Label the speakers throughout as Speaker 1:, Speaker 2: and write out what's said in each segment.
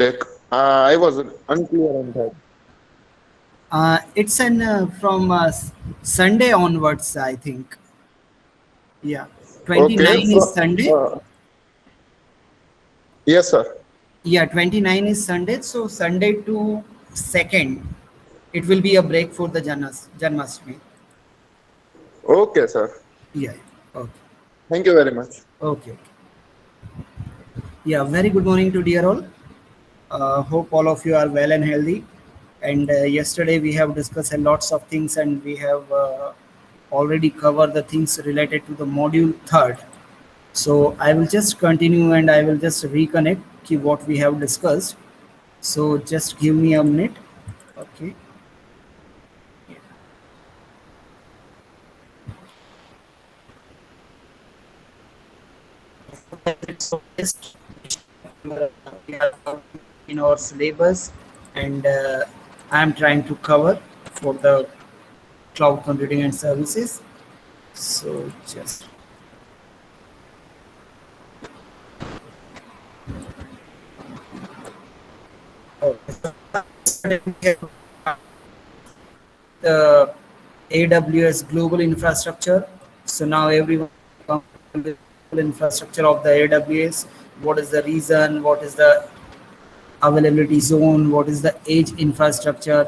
Speaker 1: Like, I was unclear on that.
Speaker 2: It's an from Sunday onwards, I think. Yeah,
Speaker 1: Okay,
Speaker 2: 29 is Sunday.
Speaker 1: yes, sir.
Speaker 2: Yeah, 29 is Sunday. So Sunday to 2nd, it will be a break for the Janmashtami.
Speaker 1: Okay, sir.
Speaker 2: Yeah. Okay.
Speaker 1: Thank you very much.
Speaker 2: Okay. Yeah. Very good morning to dear all. Hope all of you are well and healthy. And yesterday we have discussed a lots of things, and we have already covered the things related to the module third. So I will just continue and I will just reconnect to what we have discussed. So just give me a minute. Okay. Just we are covering in our syllabus, and I am trying to cover for the cloud computing and services. So just the AWS global infrastructure. So now everyone is comfortable with global infrastructure of the AWS. What is the reason? What is the availability zone? What is the edge infrastructure?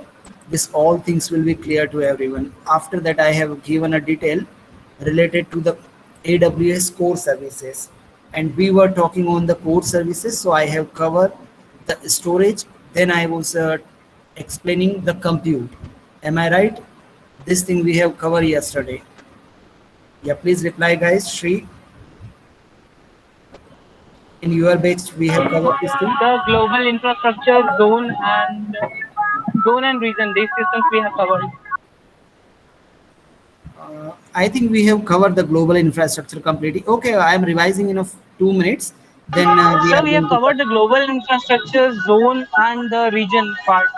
Speaker 2: This all things will be clear to everyone. After that, I have given a detail related to the AWS core services, and we were talking on the core services. So I have covered the storage. Then I was explaining the compute. Am I right? This thing we have covered yesterday. Yeah, please reply, guys. Shri, in your batch, we have covered this thing.
Speaker 3: The global infrastructure zone and region. These systems we have covered.
Speaker 2: I think we have covered the global infrastructure completely. Okay, I am revising in 2 minutes. Then we
Speaker 3: So
Speaker 2: are
Speaker 3: we have
Speaker 2: going to.
Speaker 3: covered the global infrastructure zone and the region part.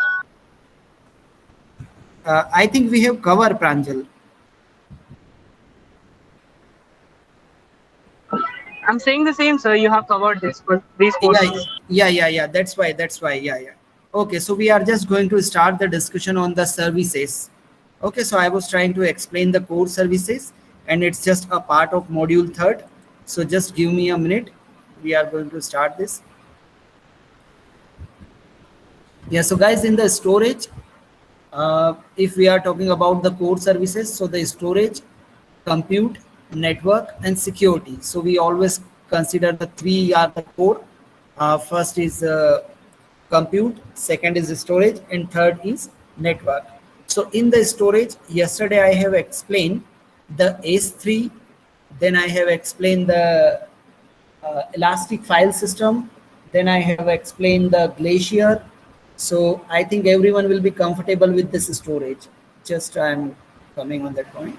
Speaker 2: I think we have covered Pranjal.
Speaker 3: I'm saying the same, sir. You have covered these four
Speaker 2: Yeah,
Speaker 3: things.
Speaker 2: yeah. That's why. That's why. Yeah. Okay, so we are just going to start the discussion on the services. Okay, so I was trying to explain the core services, and it's just a part of module third. So just give me a minute. We are going to start this. Yeah, so guys, in the storage, if we are talking about the core services, so the storage, compute, network, and security. So we always consider the three are the core. First is compute, second is storage, and third is network. So in the storage, yesterday I have explained the S3, then I have explained the elastic file system, then I have explained the Glacier. So I think everyone will be comfortable with this storage. Just I'm coming on that point.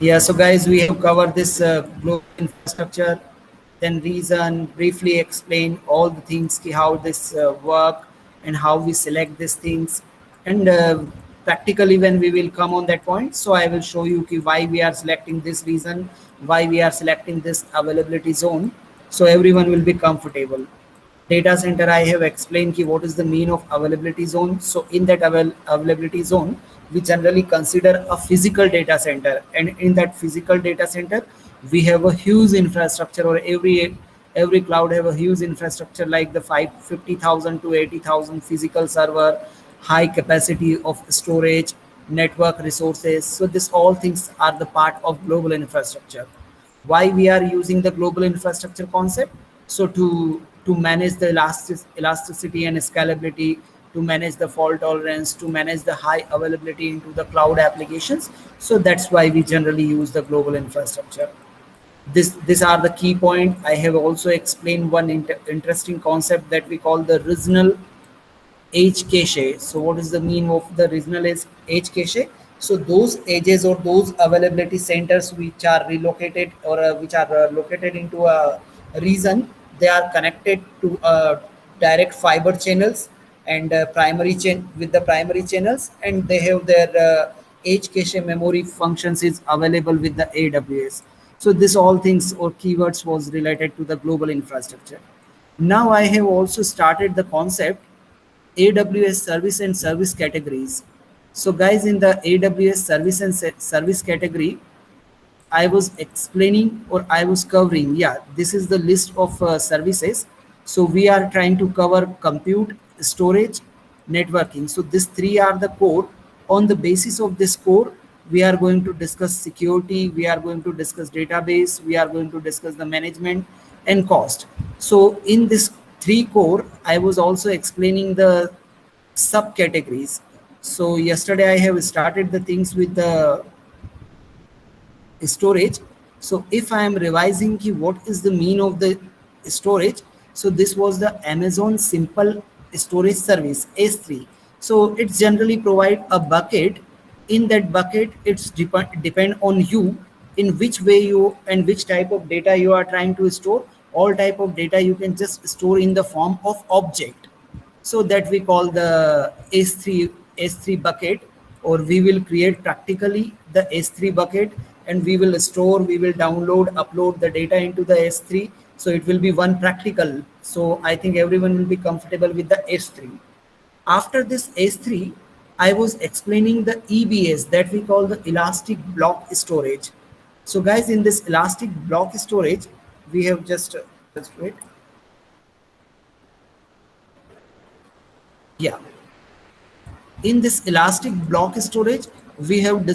Speaker 2: Yeah, so guys, we have covered this global infrastructure, then reason, briefly explain all the things, how this work and how we select these things. And practically when we will come on that point, so I will show you why we are selecting this reason, why we are selecting this availability zone. So everyone will be comfortable. Data center, I have explained what is the mean of availability zone. So in that availability zone, we generally consider a physical data center, and in that physical data center we have a huge infrastructure, or every cloud have a huge infrastructure like the 50,000 to 80,000 physical server, high capacity of storage, network resources. So this all things are the part of global infrastructure. Why we are using the global infrastructure concept? So to manage the elasticity and scalability, to manage the fault tolerance, to manage the high availability into the cloud applications. So that's why we generally use the global infrastructure. These are the key point. I have also explained one interesting concept that we call the regional edge cache. So what is the mean of the regional edge cache? So those edges or those availability centers which are relocated, or which are located into a region, they are connected to direct fiber channels, and primary chain with the primary channels, and they have their edge cache memory functions is available with the AWS. So this all things or keywords was related to the global infrastructure. Now I have also started the concept AWS service and service categories. So guys, in the AWS service and service category, I was explaining or I was covering, yeah, this is the list of services. So we are trying to cover compute, storage, networking. So these three are the core. On the basis of this core, we are going to discuss security, we are going to discuss database, we are going to discuss the management and cost. So in this three core, I was also explaining the subcategories. So yesterday I have started the things with the storage. So if I am revising what is the mean of the storage, so this was the Amazon simple storage service S3. So it generally provide a bucket. In that bucket, it's depend on you in which way you and which type of data you are trying to store. All type of data you can just store in the form of object. So that we call the S3 bucket, or we will create practically the S3 bucket, and we will store, we will download, upload the data into the S3. So it will be one practical. So I think everyone will be comfortable with the S3. After this S3, I was explaining the EBS, that we call the elastic block storage. So guys, in this elastic block storage, we have just wait. Yeah, in this elastic block storage, we have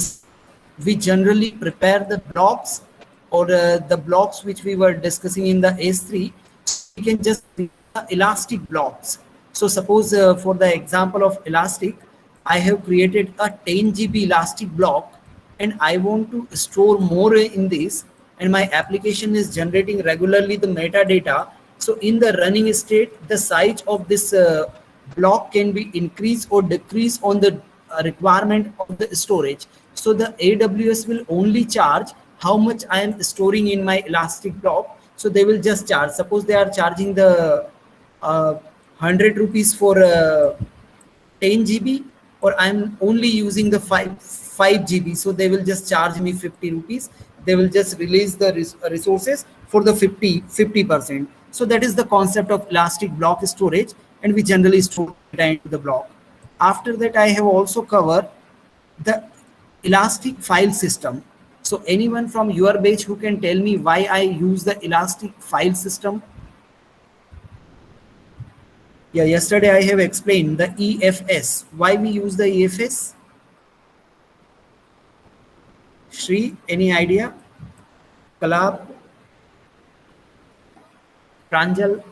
Speaker 2: we generally prepare the blocks, or the blocks which we were discussing in the S3. We can just create the elastic blocks. So suppose for the example of elastic, I have created a 10 GB elastic block, and I want to store more in this, and my application is generating regularly the metadata. So in the running state, the size of this block can be increased or decreased on the requirement of the storage. So the AWS will only charge how much I am storing in my elastic block. So they will just charge. Suppose they are charging the 100 rupees for 10 GB, or I'm only using the 5 GB. So they will just charge me 50 rupees. They will just release the resources for the 50%. So that is the concept of elastic block storage, and we generally store data into the block. After that, I have also covered the elastic file system. So anyone from your batch who can tell me why I use the elastic file system? Yeah, yesterday I have explained the EFS. Why we use the EFS? Shri, any idea? Kalab? Pranjal?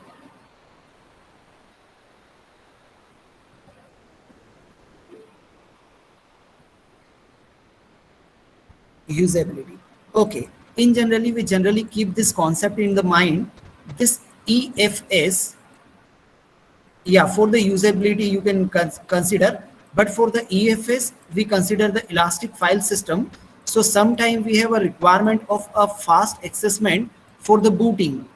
Speaker 2: Usability. Okay. In generally, we generally keep this concept in the mind. This EFS, yeah, for the usability you can consider, but for the EFS we consider the elastic file system. So sometime we have a requirement of a fast accessment for the booting.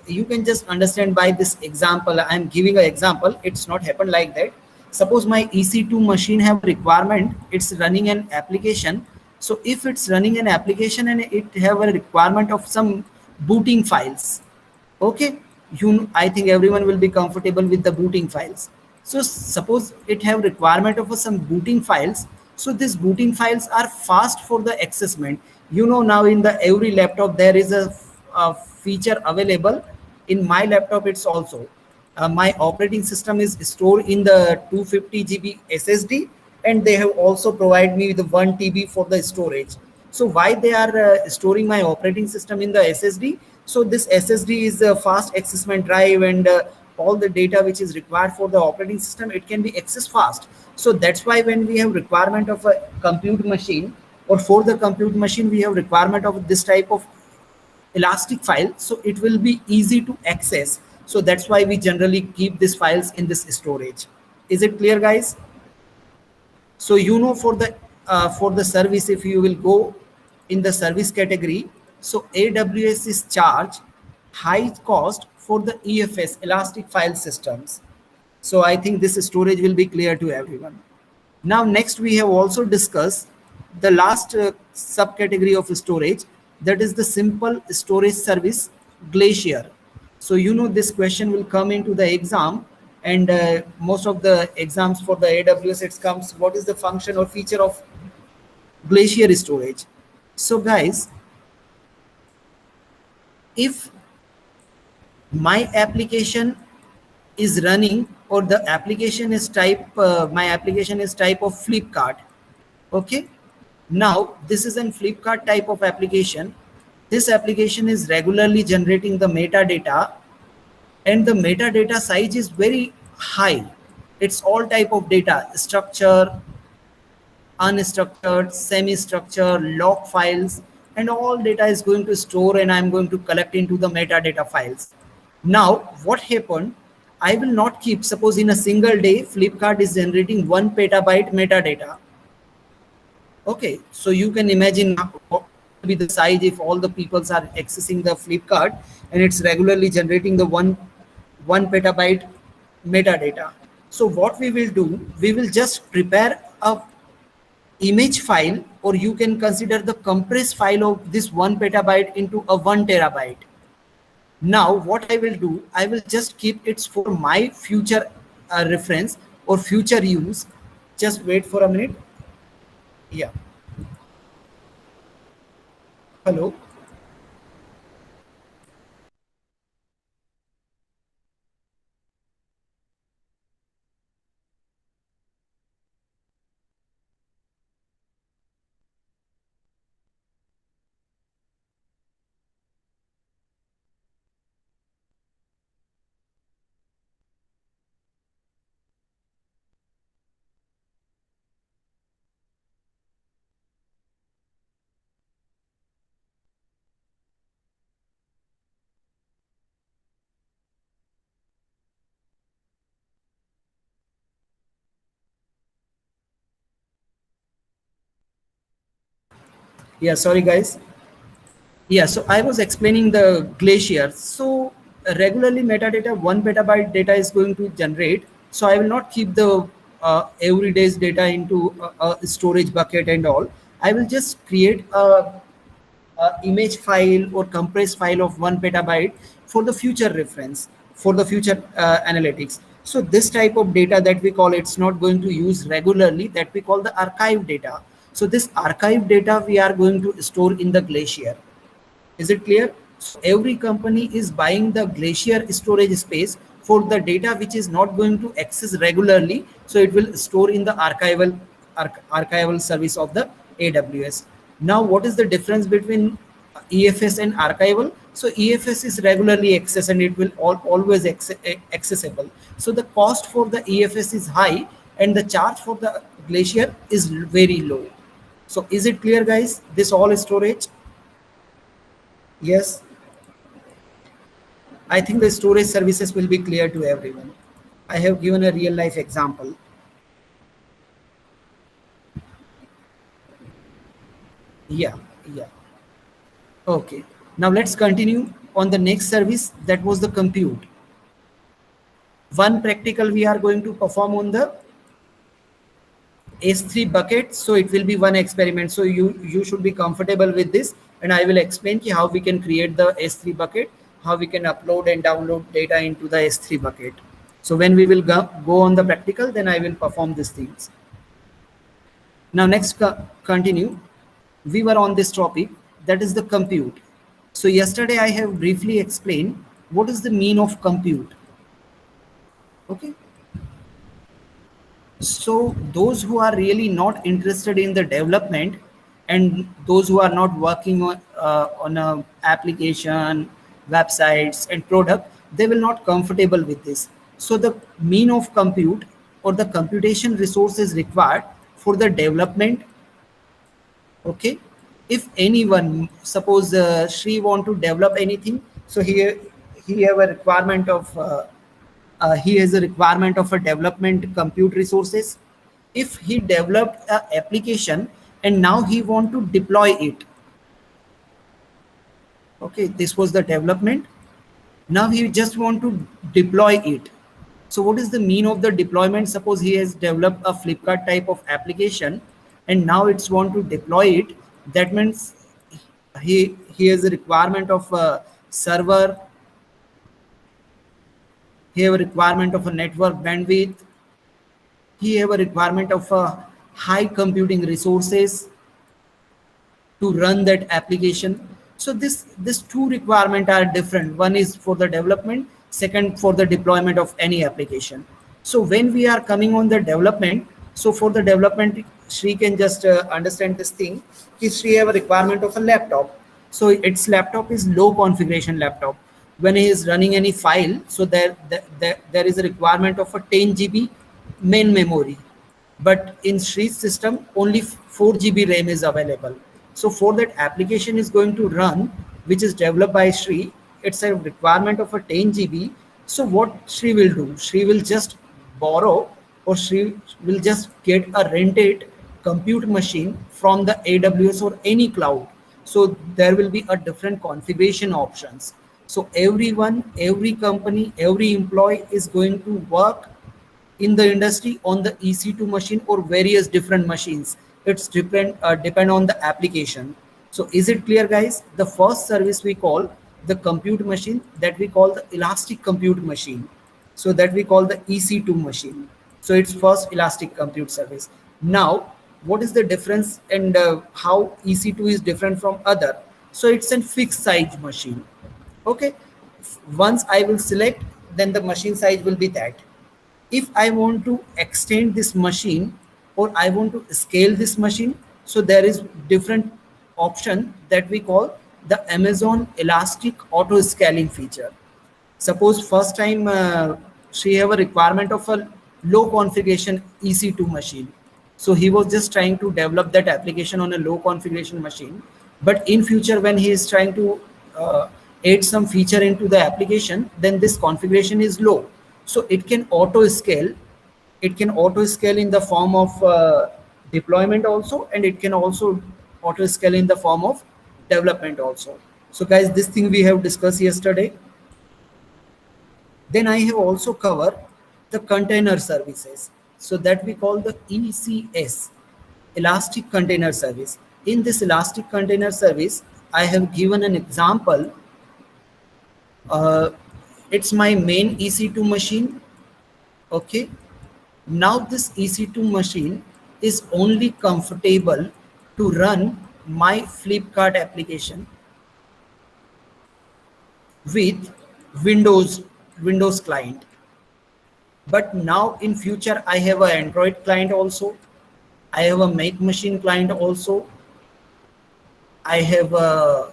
Speaker 2: You can just understand by this example. I'm giving an example. It's not happened like that. Suppose my EC2 machine have requirement, it's running an application. So if it's running an application and it have a requirement of some booting files, okay, I think everyone will be comfortable with the booting files. So suppose it have requirement of some booting files. So these booting files are fast for the accessment. Now in the every laptop there is a feature available. In my laptop it's also my operating system is stored in the 250 GB SSD, and they have also provided me the 1 TB for the storage. So why they are storing my operating system in the SSD? So this SSD is a fast accessment drive, and all the data which is required for the operating system, it can be accessed fast. So that's why when we have requirement of a compute machine, or for the compute machine we have requirement of this type of elastic file, so it will be easy to access. So that's why we generally keep these files in this storage. Is it clear, guys? So for the service, if you will go in the service category, so AWS is charge high cost for the EFS, elastic file systems. So I think this storage will be clear to everyone. Now next we have also discussed the last subcategory of storage, that is the simple storage service Glacier. So you know this question will come into the exam, and most of the exams for the AWS it comes, what is the function or feature of Glacier storage? So guys, if my application is running, or the application is type my application is type of Flipkart, okay, now this is an Flipkart type of application. This application is regularly generating the metadata, and the metadata size is very high. It's all type of data: structure, unstructured, semi-structured, log files, and all data is going to store, and I'm going to collect into the metadata files. Now, what happened? I will not keep, suppose in a single day, Flipkart is generating 1 petabyte metadata. Okay, so you can imagine what will be the size if all the people are accessing the Flipkart and it's regularly generating the one petabyte metadata. So what we will do, we will just prepare a image file, or you can consider the compressed file of this 1 petabyte into a 1 terabyte. Now what I will do, I will just keep it for my future reference or future use. Just wait for a minute. Yeah. Hello. Yeah, sorry guys. Yeah, so I was explaining the Glacier. So regularly metadata, 1 petabyte data is going to generate. So I will not keep the every day's data into a storage bucket and all. I will just create a image file or compressed file of 1 petabyte for the future reference, for the future analytics. So this type of data that we call, it's not going to use regularly, that we call the archive data. So this archive data we are going to store in the Glacier. Is it clear? So every company is buying the Glacier storage space for the data which is not going to access regularly. So it will store in the archival service of the AWS. Now, what is the difference between EFS and archival? So EFS is regularly accessed and it will always accessible. So the cost for the EFS is high and the charge for the Glacier is very low. So is it clear, guys? This all is storage? Yes. I think the storage services will be clear to everyone. I have given a real life example. Yeah. Okay. Now let's continue on the next service, that was the compute. One practical we are going to perform on the S3 bucket. So it will be one experiment. So you should be comfortable with this, and I will explain how we can create the S3 bucket, how we can upload and download data into the S3 bucket. So when we will go on the practical, then I will perform these things. Now next continue. We were on this topic, that is the compute. So yesterday I have briefly explained what is the mean of compute. Okay. So those who are really not interested in the development, and those who are not working on a application, websites and product, they will not comfortable with this. So the mean of compute or the computation resources required for the development. Okay, if anyone, suppose Shri want to develop anything, so here he have a requirement of he has a requirement of a development compute resources. If he developed an application and now he want to deploy it, okay, this was the development, now he just want to deploy it. So what is the mean of the deployment? Suppose he has developed a Flipkart type of application and now it's want to deploy it. That means he has a requirement of a server. He have a requirement of a network bandwidth. He have a requirement of a high computing resources to run that application. So this two requirement are different. One is for the development, second for the deployment of any application. So when we are coming on the development, so for the development, Shri can just understand this thing. If Shri have a requirement of a laptop, so its laptop is low configuration laptop. When he is running any file, so there is a requirement of a 10 GB main memory, but in Shri's system only 4 GB RAM is available. So for that application is going to run, which is developed by Shri, it's a requirement of a 10 GB. So what Shri will do? Shri will just borrow, or Shri will just get a rented compute machine from the AWS or any cloud. So there will be a different configuration options. So everyone, every company, every employee is going to work in the industry on the EC2 machine or various different machines. It's depend on the application. So is it clear, guys? The first service we call the compute machine, that we call the elastic compute machine. So that we call the EC2 machine. So it's first elastic compute service. Now, what is the difference, and how EC2 is different from other? So it's a fixed size machine. Okay. Once I will select, then the machine size will be that. If I want to extend this machine or I want to scale this machine, so there is different option that we call the Amazon Elastic Auto Scaling feature. Suppose first time she have a requirement of a low configuration EC2 machine. So he was just trying to develop that application on a low configuration machine. But in future, when he is trying to add some feature into the application, then this configuration is low. So it can auto scale. It can auto scale in the form of deployment also, and it can also auto scale in the form of development also. So guys, this thing we have discussed yesterday. Then I have also covered the container services. So that we call the ECS, Elastic Container Service. In this Elastic Container Service, I have given an example. It's my main EC2 machine. Okay. Now this EC2 machine is only comfortable to run my Flipkart application with Windows client. But now in future, I have an Android client also. I have a Mac machine client also. I have a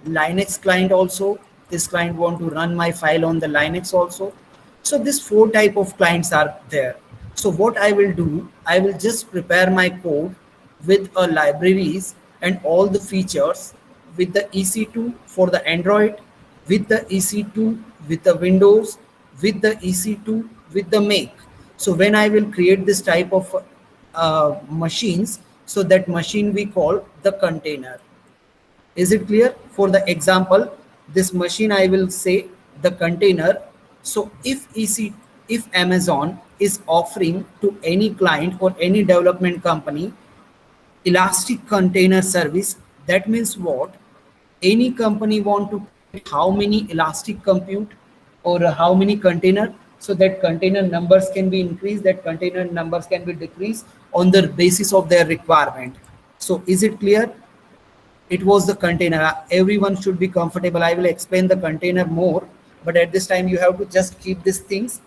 Speaker 2: Linux client also. This client want to run my file on the Linux also. So these 4 type of clients are there. So what I will do, I will just prepare my code with a libraries and all the features with the EC2 for the Android, with the EC2 with the Windows, with the EC2 with the Mac. So when I will create this type of machines, so that machine we call the container. Is it clear? For the example, this machine I will say the container. So if Amazon is offering to any client or any development company elastic container service, that means what? Any company want to how many elastic compute or how many container, so that container numbers can be increased, that container numbers can be decreased on the basis of their requirement. So is it clear? It was the container. Everyone should be comfortable. I will explain the container more, but at this time you have to just keep these things.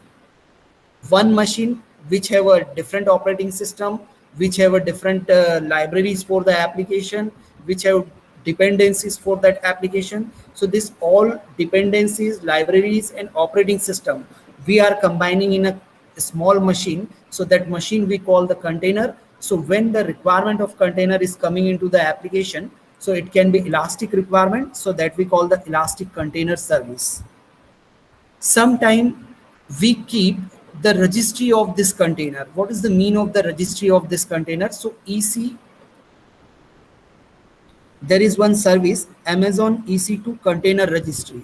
Speaker 2: One machine which have a different operating system, which have a different libraries for the application, which have dependencies for that application. So this all dependencies, libraries and operating system, we are combining in a small machine. So that machine we call the container. So when the requirement of container is coming into the application, so it can be elastic requirement. So that we call the elastic container service. Sometime we keep the registry of this container. What is the mean of the registry of this container? So EC, there is one service, Amazon EC2 container registry.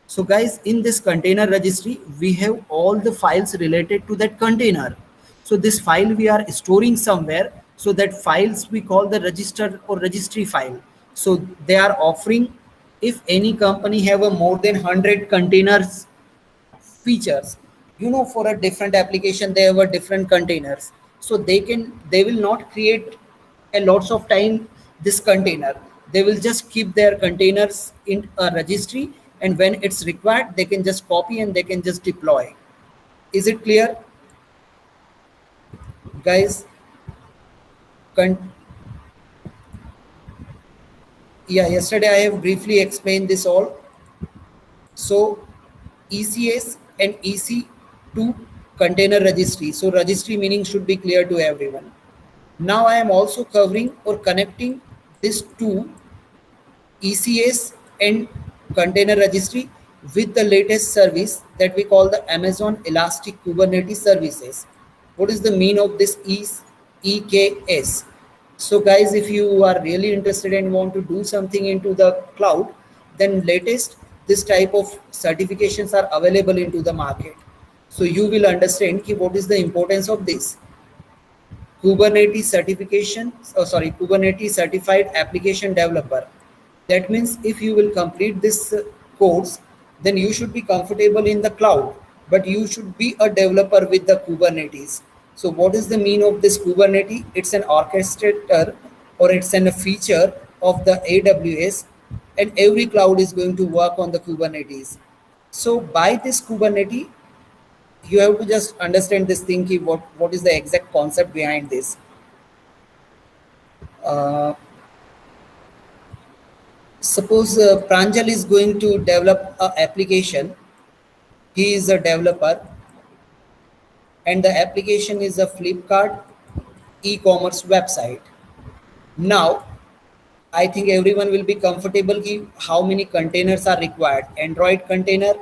Speaker 2: So guys, in this container registry, we have all the files related to that container. So this file we are storing somewhere. So that files we call the register or registry file. So they are offering, if any company have a more than 100 containers features, for a different application they have a different containers, so they will not create a lots of time this container. They will just keep their containers in a registry, and when it's required they can just copy and they can just deploy. Is it clear, guys? Con- yeah, yesterday I have briefly explained this all. So ECS and EC2 container registry. So registry meaning should be clear to everyone. Now I am also covering or connecting this to ECS and container registry with the latest service that we call the Amazon Elastic Kubernetes Services. What is the mean of this EKS? So guys, if you are really interested and want to do something into the cloud, then latest this type of certifications are available into the market. So you will understand what is the importance of this. Kubernetes certification, Kubernetes certified application developer. That means if you will complete this course, then you should be comfortable in the cloud, but you should be a developer with the Kubernetes. So what is the mean of this Kubernetes? It's an orchestrator, or it's a feature of the AWS, and every cloud is going to work on the Kubernetes. So by this Kubernetes, you have to just understand this thing, what is the exact concept behind this. Suppose Pranjal is going to develop an application. He is a developer, and the application is a Flipkart e-commerce website. Now I think everyone will be comfortable how many containers are required. Android container,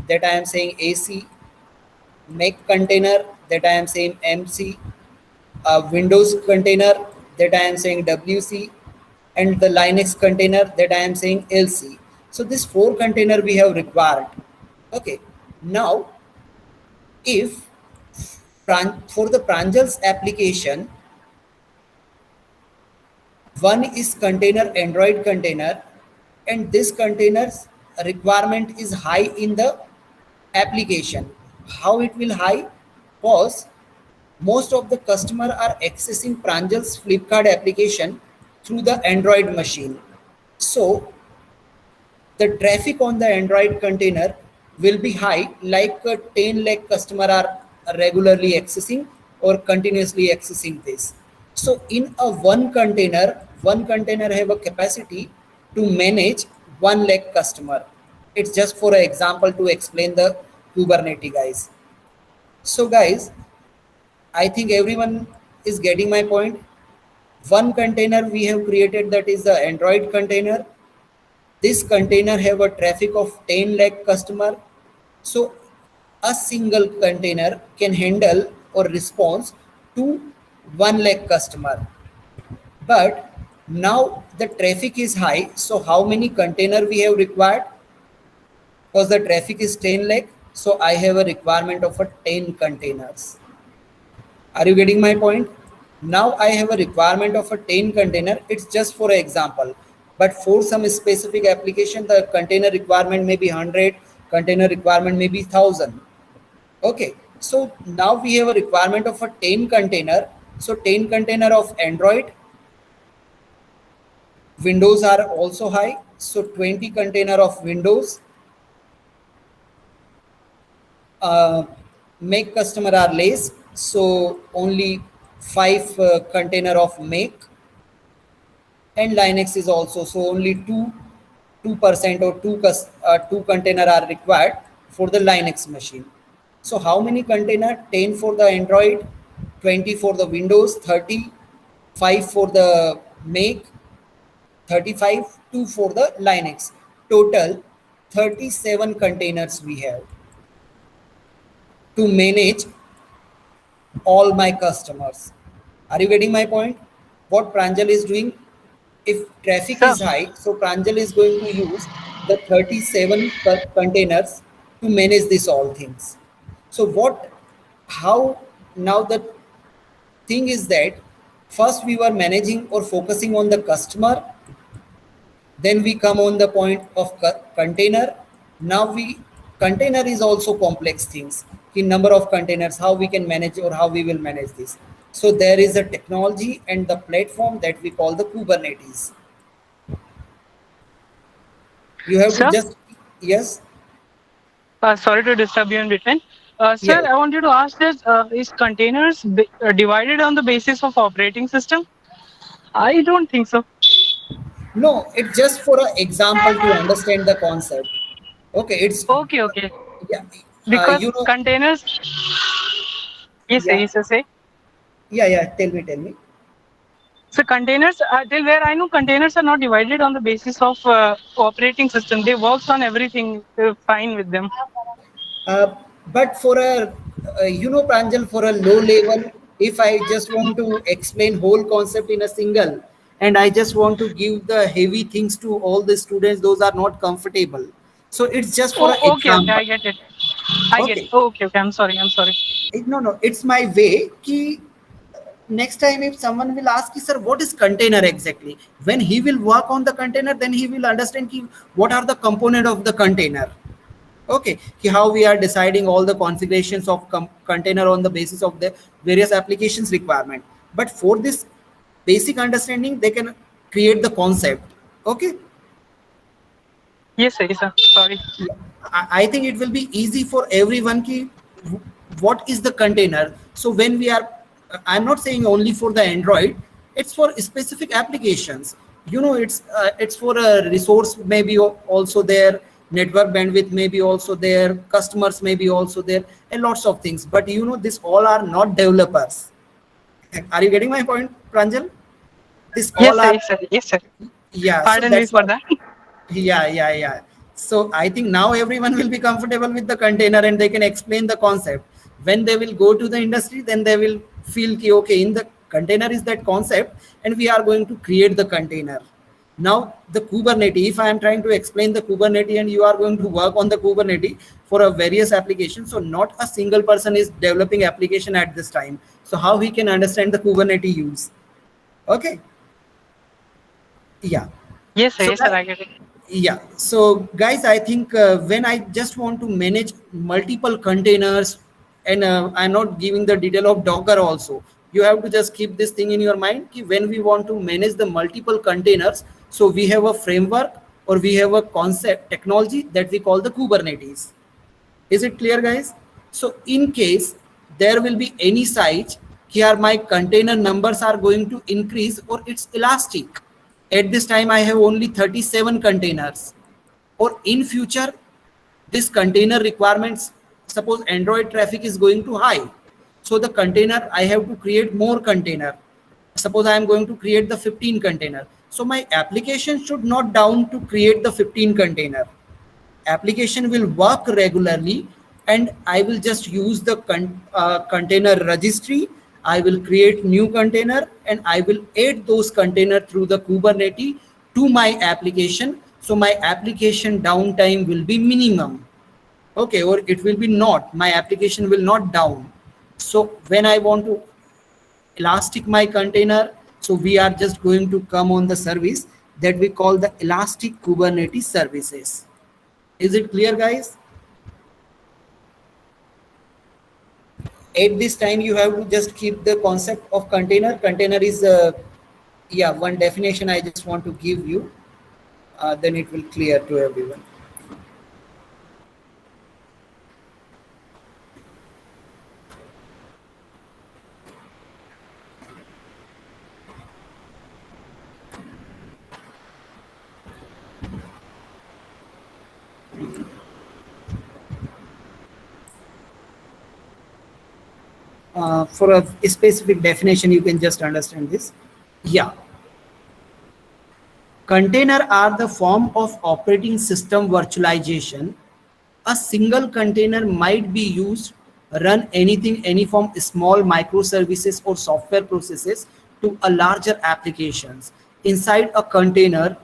Speaker 2: that I am saying AC. Mac container, that I am saying MC. Windows container, that I am saying WC, and the Linux container, that I am saying LC. So this 4 container we have required. Okay. Now, if for the Pranjal's application, one is container, Android container, and this container's requirement is high in the application. How it will high? Because most of the customer are accessing Pranjal's Flipkart application through the Android machine. So the traffic on the Android container will be high, like 10 lakh customer are regularly accessing or continuously accessing this. So in a one container have a capacity to manage 1 lakh customer. It's just for an example to explain the Kubernetes, guys. So guys, I think everyone is getting my point. One container we have created, that is the Android container. This container have a traffic of 10 lakh customer. So a single container can handle or response to 1 lakh customer. But now the traffic is high. So how many container we have required? Because the traffic is 10 lakh. So I have a requirement of a 10 containers. Are you getting my point? Now I have a requirement of a 10 container. It's just for an example. But for some specific application, the container requirement may be 100, container requirement may be 1000. Okay. So now we have a requirement of a 10 container. So 10 container of Android. Windows are also high. So 20 container of Windows. Make customer are less. So only 5 container of Mac, and Linux is also, so only 2% or 2 container are required for the Linux machine. So how many container? 10 for the Android, 20 for the Windows, 35 for the Mac, 35, 2 for the Linux. Total 37 containers we have to manage all my customers. Are you getting my point? What Pranjal is doing? If traffic
Speaker 3: Sir,
Speaker 2: is high, so Pranjal is going to use the 37 containers to manage this all things. So how now the thing is that first we were managing or focusing on the customer, Then we come on the point of container. Now container is also complex things. The number of containers, how we can manage or how we will manage this. So there is a technology and the platform that we call the Kubernetes. You have to
Speaker 3: Sir,
Speaker 2: just, yes,
Speaker 3: sorry to disturb you in between. Sir,
Speaker 2: yeah.
Speaker 3: I wanted to ask this: is containers divided on the basis of operating system? I don't think so.
Speaker 2: No, it's just for an example to understand the concept. Okay, it's,
Speaker 3: Okay, okay.
Speaker 2: yeah,
Speaker 3: Because
Speaker 2: you know,
Speaker 3: containers, yes, sir,
Speaker 2: yeah,
Speaker 3: yes, sir, say.
Speaker 2: yeah, tell me.
Speaker 3: So containers, till where I know, containers are not divided on the basis of operating system. They works on everything. Fine with them.
Speaker 2: Uh, but for Pranjal, for a low level, if I just want to explain whole concept in a single, and I just want to give the heavy things to all the students, those are not comfortable. So it's just for an
Speaker 3: Oh, okay, okay,
Speaker 2: example.
Speaker 3: I get it. I get it.
Speaker 2: Okay.
Speaker 3: Oh, okay, okay. I'm sorry. I'm sorry.
Speaker 2: No, it's my way. Ki next time if someone will ask you, sir, what is container exactly? When he will work on the container, then he will understand ki what are the component of the container. Okay, how we are deciding all the configurations of container on the basis of the various applications requirement. But for this basic understanding, they can create the concept. Okay.
Speaker 3: Yes, sir. Yes, sir. Sorry.
Speaker 2: Yeah. I think it will be easy for everyone ki what is the container. So when we are, I'm not saying only for the Android, it's for specific applications. It's for a resource maybe also there, network bandwidth maybe also there, customers maybe also there, and lots of things. But this all are not developers. Are you getting my point, Pranjal? This
Speaker 3: Yes,
Speaker 2: all
Speaker 3: sir.
Speaker 2: are,
Speaker 3: Yes, sir. Yes, sir.
Speaker 2: yeah. So
Speaker 3: Pardon me
Speaker 2: that's
Speaker 3: for
Speaker 2: why.
Speaker 3: that.
Speaker 2: Yeah. So I think now everyone will be comfortable with the container and they can explain the concept. When they will go to the industry, then they will feel ki, okay, in the container is that concept and we are going to create the container. Now the Kubernetes, if I am trying to explain the Kubernetes and you are going to work on the Kubernetes for a various applications, so not a single person is developing application at this time. So how he can understand the Kubernetes use? Okay. Yeah.
Speaker 3: Yes, sir.
Speaker 2: So
Speaker 3: Yes, sir. I get it.
Speaker 2: yeah, so guys, I think when I just want to manage multiple containers, and I'm not giving the detail of Docker also, you have to just keep this thing in your mind ki when we want to manage the multiple containers, so we have a framework or we have a concept technology that we call the Kubernetes. Is it clear, guys? So in case there will be any size here, my container numbers are going to increase or it's elastic. At this time, I have only 37 containers. Or in future, this container requirements, suppose Android traffic is going to high. So the container, I have to create more container. Suppose I am going to create the 15 container. So my application should not down to create the 15 container. Application will work regularly and I will just use the container registry. I will create new container and I will add those container through the Kubernetes to my application. So my application downtime will be minimum. Okay, or it will be not, my application will not down. So when I want to elastic my container, so we are just going to come on the service that we call the elastic Kubernetes services. Is it clear, guys? At this time, you have to just keep the concept of container. Container is, yeah, one definition I just want to give you. Then it will clear to everyone. For a specific definition, you can just understand this. Yeah. Container are the form of operating system virtualization. A single container might be used run anything, any form small microservices or software processes to a larger applications. Inside a container,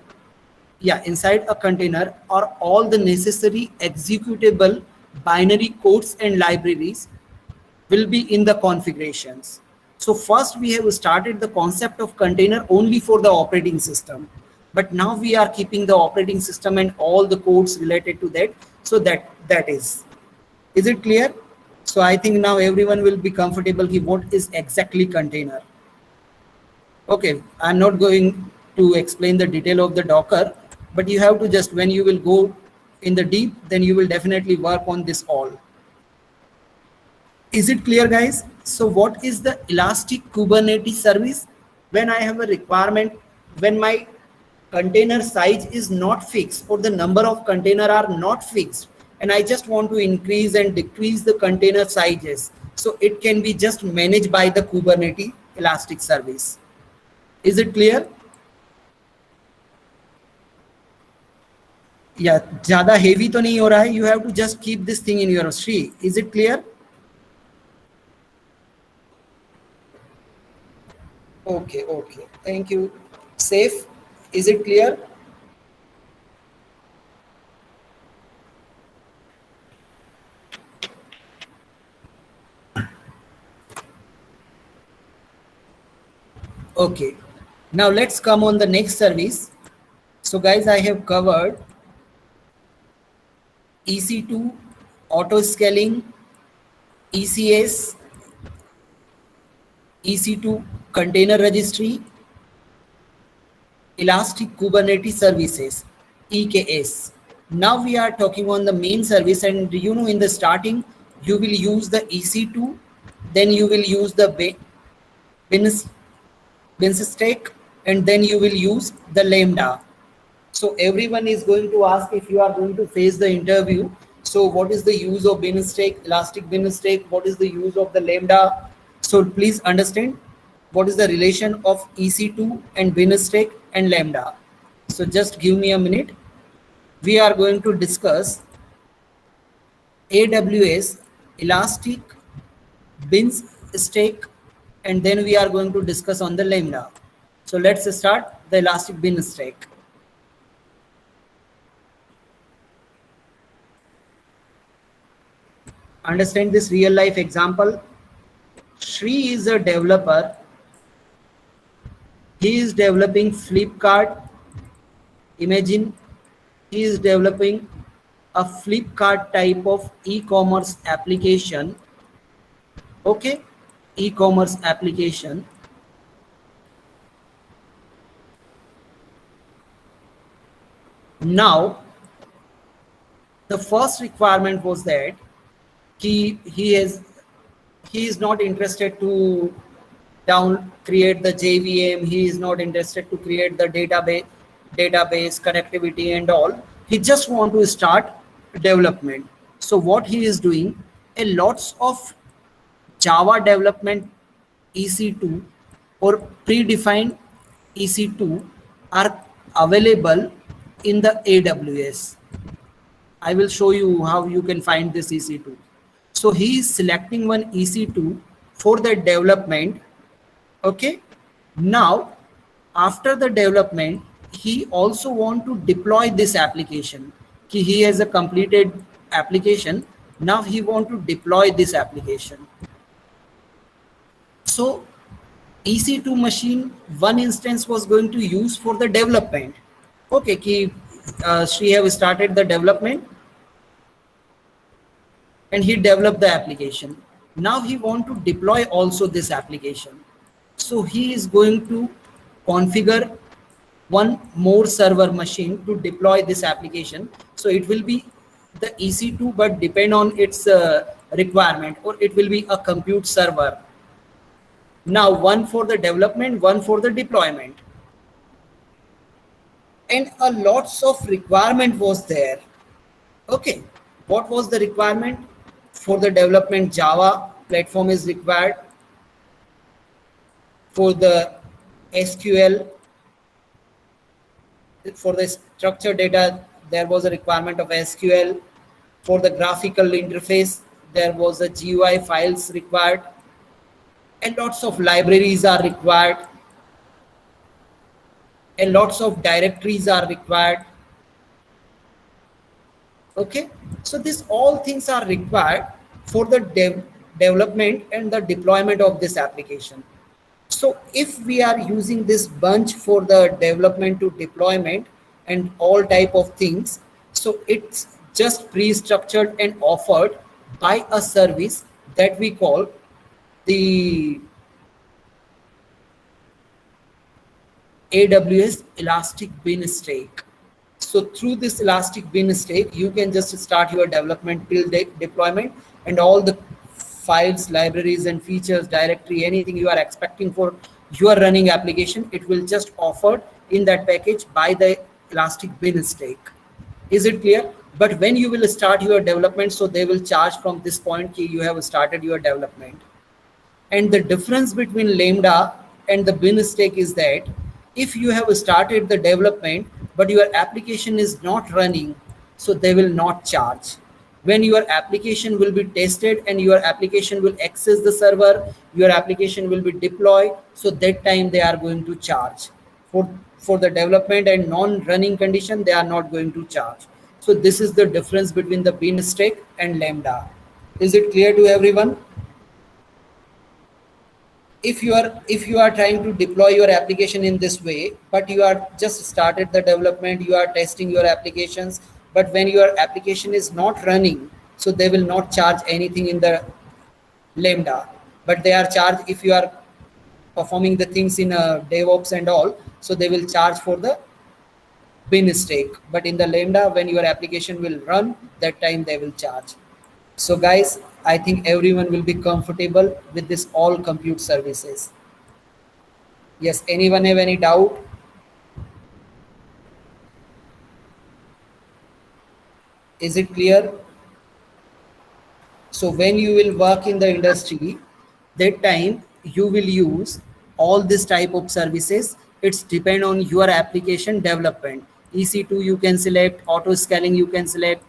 Speaker 2: inside a container are all the necessary executable binary codes and libraries will be in the configurations. So first we have started the concept of container only for the operating system. but now we are keeping the operating system and all the codes related to that. So that is it clear? So I think now everyone will be comfortable with what is exactly container. Okay, I'm not going to explain the detail of the Docker, but you have to just, when you will go in the deep, then you will definitely work on this all. Is it clear, guys? So what is the Elastic Kubernetes service? When I have a requirement, when my container size is not fixed or the number of container are not fixed, and I just want to increase and decrease the container sizes, so it can be just managed by the Kubernetes Elastic service. Is it clear? Yeah, ज़्यादा heavy तो नहीं हो रहा है. You have to just keep this thing in your Sri. Is it clear? Okay, thank you. Safe, is it clear? Okay, now let's come on the next service. So guys, I have covered EC2, auto scaling, ECS, EC2 container registry, Elastic Kubernetes Services, EKS. Now we are talking on the main service, and you know, in the starting, you will use the EC2, then you will use the Beans stack, and then you will use the Lambda. So everyone is going to ask, if you are going to face the interview, so what is the use of Beans stack, Elastic Beans stack, what is the use of the Lambda? So please understand what is the relation of EC2 and Beans stack and Lambda. So just give me a minute. We are going to discuss AWS, Elastic, Beans stack, and then we are going to discuss on the Lambda. So let's start the Elastic Beans stack. Understand this real life example. Sri is a developer. He is developing Flipkart. Imagine he is developing a Flipkart type of e-commerce application. Okay, e-commerce application. Now, the first requirement was that he is not interested to create the JVM. He is not interested to create the database connectivity and all. He just want to start development. So what he is doing, a lots of Java development EC2 or predefined EC2 are available in the AWS. I will show you how you can find this EC2. So he is selecting one EC2 for the development. Okay. Now, after the development, he also want to deploy this application. He has a completed application. Now he want to deploy this application. So EC2 machine, one instance was going to use for the development. Okay, Sri have started the development and he developed the application. Now he want to deploy also this application. So he is going to configure one more server machine to deploy this application. So it will be the EC2, but depend on its requirement, or it will be a compute server. Now one for the development, one for the deployment. And a lots of requirement was there. Okay, what was the requirement? For the development, Java platform is required. For the SQL, for the structured data, there was a requirement of SQL. For the graphical interface, there was a GUI files required. And lots of libraries are required. And lots of directories are required. Okay, so these all things are required for the development and the deployment of this application. So if we are using this bunch for the development to deployment and all type of things, so it's just pre-structured and offered by a service that we call the AWS Elastic Bin Stake. So through this Elastic Bin Stake, you can just start your development till deployment, and all the files, libraries and features, directory, anything you are expecting for your running application, it will just offered in that package by the Elastic Bin Stake. Is it clear? But when you will start your development, so they will charge from this point you have started your development. And the difference between Lambda and the bin stake is that if you have started the development but your application is not running, so they will not charge. When your application will be tested and your application will access the server, your application will be deployed, so that time they are going to charge. For the development and non-running condition, they are not going to charge. So this is the difference between the bin stake and Lambda. Is it clear to everyone? If you are trying to deploy your application in this way, but you are just started the development, you are testing your applications, but when your application is not running, so they will not charge anything in the Lambda, but they are charged if you are performing the things in DevOps and all, so they will charge for the bin stake. But in the Lambda, when your application will run, that time they will charge. So guys, I think everyone will be comfortable with this all compute services. Yes, anyone have any doubt? Is it clear? So when you will work in the industry, that time you will use all this type of services. It's depend on your application development. EC2 you can select, auto scaling you can select,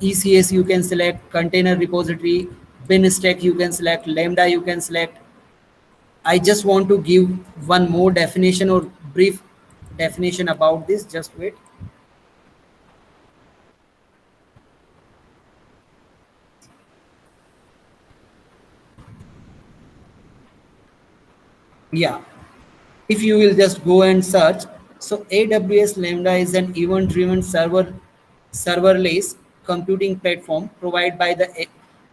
Speaker 2: ECS you can select, container repository, bin stack you can select, Lambda you can select. I just want to give one more definition or brief definition about this. Just wait. Yeah, if you will just go and search, so AWS Lambda is an event-driven serverless computing platform provided by the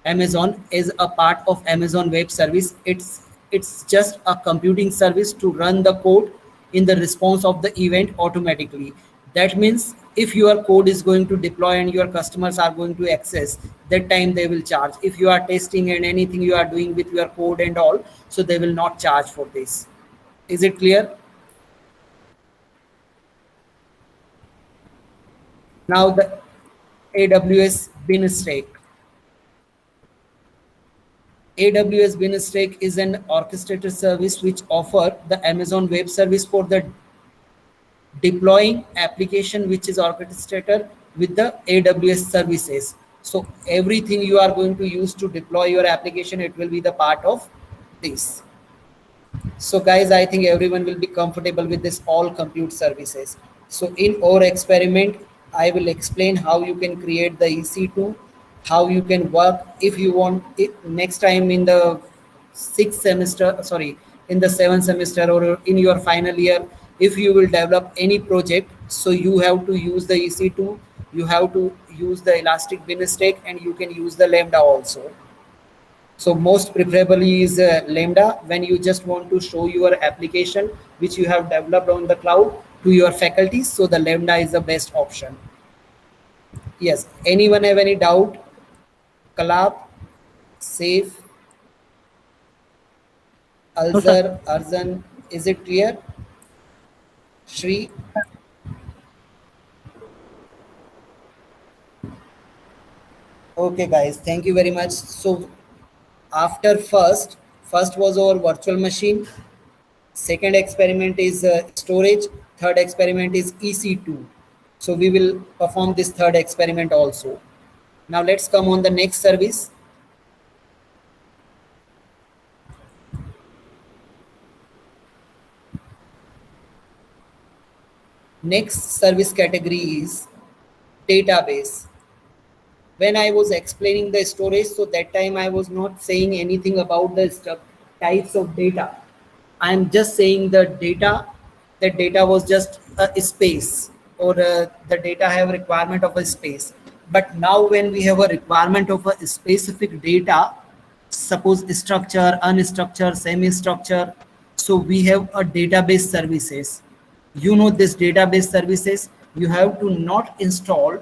Speaker 2: Amazon as a part of Amazon Web Service. It's just a computing service to run the code in the response of the event automatically. That means if your code is going to deploy and your customers are going to access, that time they will charge. If you are testing and anything you are doing with your code and all, so they will not charge for this. Is it clear? Now the AWS bin stake. AWS bin stake is an orchestrated service which offer the Amazon Web Service for the deploying application which is orchestrated with the AWS services. So everything you are going to use to deploy your application, it will be the part of this. So guys, I think everyone will be comfortable with this all compute services. So in our experiment, I will explain how you can create the EC2, how you can work if you want it next time in the in the 7th semester or in your final year. If you will develop any project, so you have to use the EC2, you have to use the Elastic Bin Stake, and you can use the Lambda also. So most preferably is Lambda when you just want to show your application which you have developed on the cloud to your faculties. So the Lambda is the best option. Yes, anyone have any doubt? Kalab, Safe, Alzar, Arzan, is it clear? Shri? Okay guys, thank you very much. So after first was our virtual machine, second experiment is storage, third experiment is EC2. So we will perform this third experiment also. Now let's come on the next service. Next service category is database. When I was explaining the storage, so that time I was not saying anything about the types of data. I'm just saying the data, that data was just a space, or the data have requirement of a space. But now when we have a requirement of a specific data, suppose structure, unstructured, semi-structure, so we have a database services. You know this database services, you have to not install,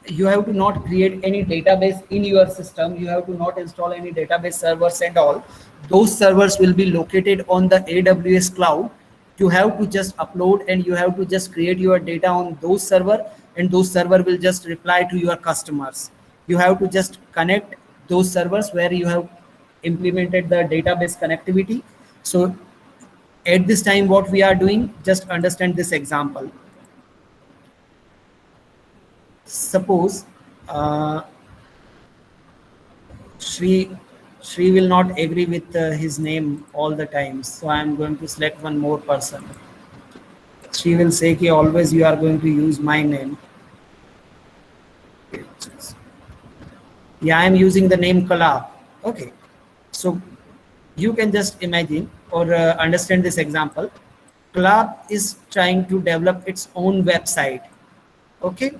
Speaker 2: you have to not create any database in your system, you have to not install any database servers and all. Those servers will be located on the AWS cloud. You have to just upload and you have to just create your data on those server, and those server will just reply to your customers. You have to just connect those servers where you have implemented the database connectivity. So at this time what we are doing, just understand this example. Suppose Shri will not agree with his name all the time, so I am going to select one more person. Shri will say कि always you are going to use my name. Yeah, I am using the name Kala. Okay, so you can just imagine or understand this example. Kala is trying to develop its own website. Okay.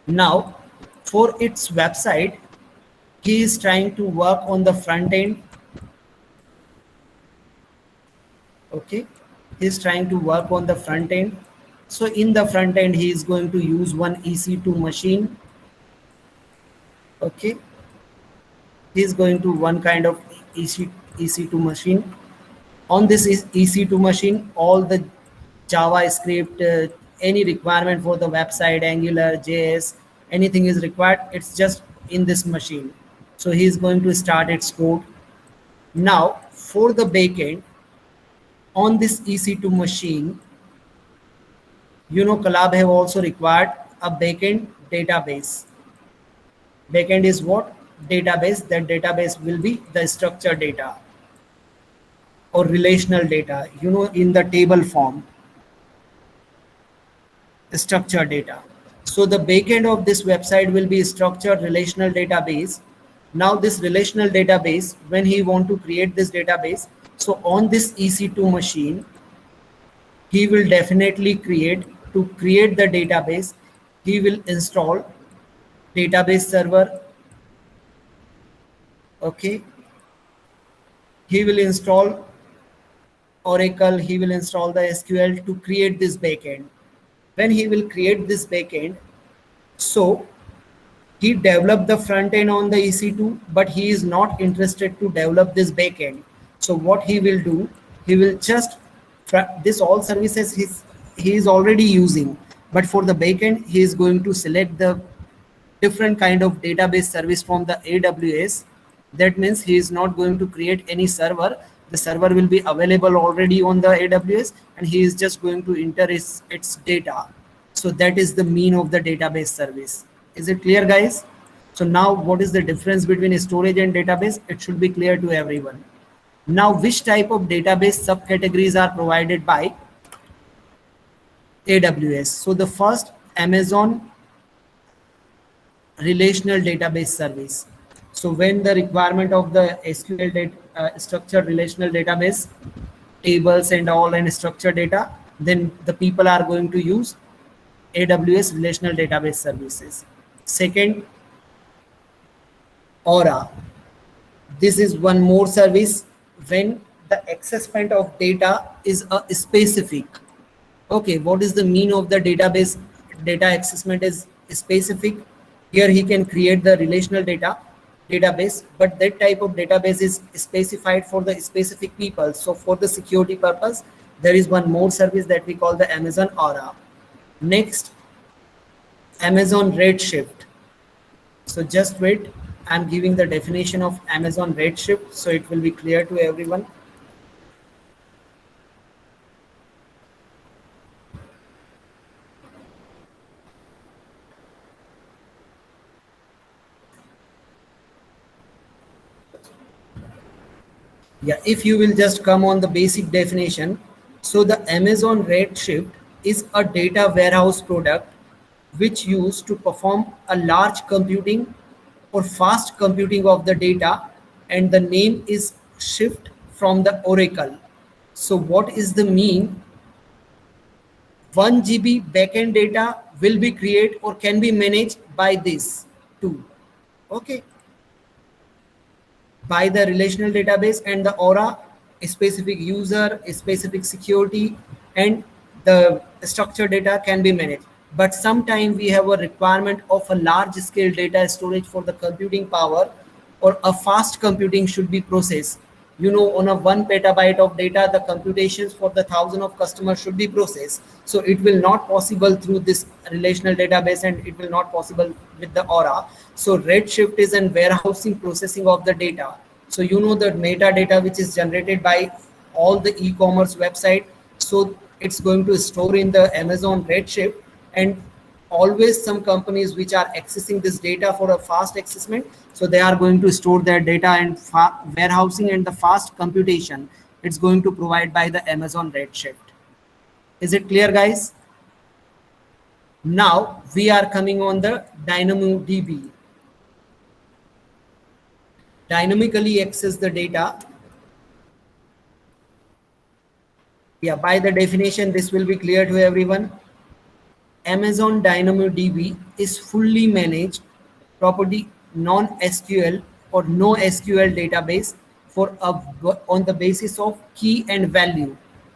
Speaker 2: Now, for its website, he is trying to work on the front end. Okay, he is trying to work on the front end. So in the front end, he is going to use one EC2 machine. Okay, he is going to one kind of EC2 machine. On this EC2 machine, all the JavaScript, any requirement for the website, Angular, JS, anything is required, it's just in this machine. So he is going to start its code. Now for the backend, on this EC2 machine, you know, Collab have also required a backend database. Backend is what? Database. That database will be the structured data or relational data, you know, in the table form, structured data. So the backend of this website will be structured relational database. Now this relational database, when he want to create this database, so on this EC2 machine, he will definitely create the database, he will install database server. Okay, he will install Oracle, he will install the SQL to create this backend. When he will create this backend, so he developed the front end on the EC2, but he is not interested to develop this backend. So what he will do, he will just, this all services he is already using, but for the backend, he is going to select the different kind of database service from the AWS. That means he is not going to create any server. The server will be available already on the AWS, and he is just going to enter its data. So that is the mean of the database service. Is it clear, guys? So now what is the difference between storage and database? It should be clear to everyone. Now, which type of database subcategories are provided by AWS? So the first, Amazon relational database service. So when the requirement of the SQL structured relational database, tables and all and structured data, then the people are going to use AWS relational database services. Second, Aura. This is one more service when the accessment of data is a specific. Okay, what is the mean of the database? Data accessment is specific. Here he can create the relational database, but that type of database is specified for the specific people. So for the security purpose, there is one more service that we call the Amazon Aura. Next, Amazon Redshift. So just wait, I'm giving the definition of Amazon Redshift, so it will be clear to everyone. Yeah, if you will just come on the basic definition. So the Amazon Redshift is a data warehouse product which used to perform a large computing or fast computing of the data, and the name is shift from the Oracle. So what is the mean? 1 GB backend data will be created or can be managed by this tool. Okay. By the relational database and the Aura, a specific user, a specific security, and the structured data can be managed. But sometimes we have a requirement of a large scale data storage for the computing power, or a fast computing should be processed. You know, on a 1 petabyte of data, the computations for the 1,000 of customers should be processed. So it will not possible through this relational database, and it will not possible with the Aura. So Redshift is in warehousing processing of the data. So you know the metadata which is generated by all the e-commerce website. So it's going to store in the Amazon Redshift, and always some companies which are accessing this data for a fast accessment, so they are going to store their data and warehousing and the fast computation it's going to provide by the Amazon Redshift. Is it clear, guys? Now we are coming on the DynamoDB. Dynamically access the data. Yeah, by the definition this will be clear to everyone. Amazon DynamoDB is fully managed property non-SQL or no SQL database for on the basis of key and value.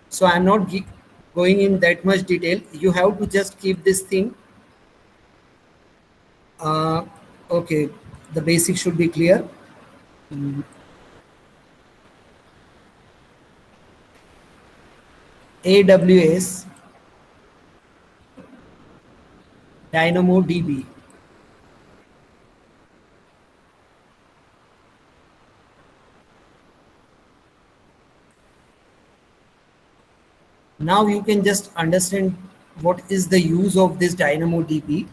Speaker 2: So I'm not going in that much detail. You have to just keep this thing. Okay, the basics should be clear. AWS DynamoDB. Now you can just understand what is the use of this DynamoDB.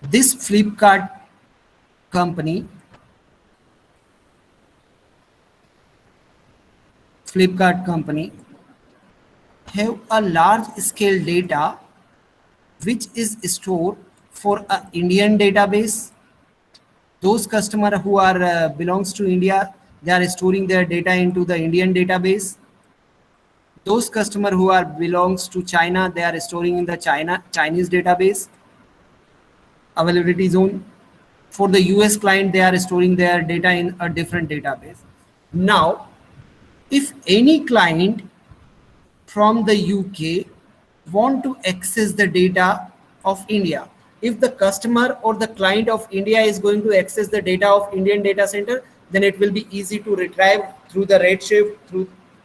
Speaker 2: This Flipkart company have a large scale data which is stored for an Indian database. Those customers who are belongs to India, they are storing their data into the Indian database. Those customers who are belongs to China, they are storing in the Chinese database availability zone. For the US client, they are storing their data in a different database. Now, if any client from the UK want to access the data of India, if the customer or the client of India is going to access the data of Indian data center, then it will be easy to retrieve through the Redshift,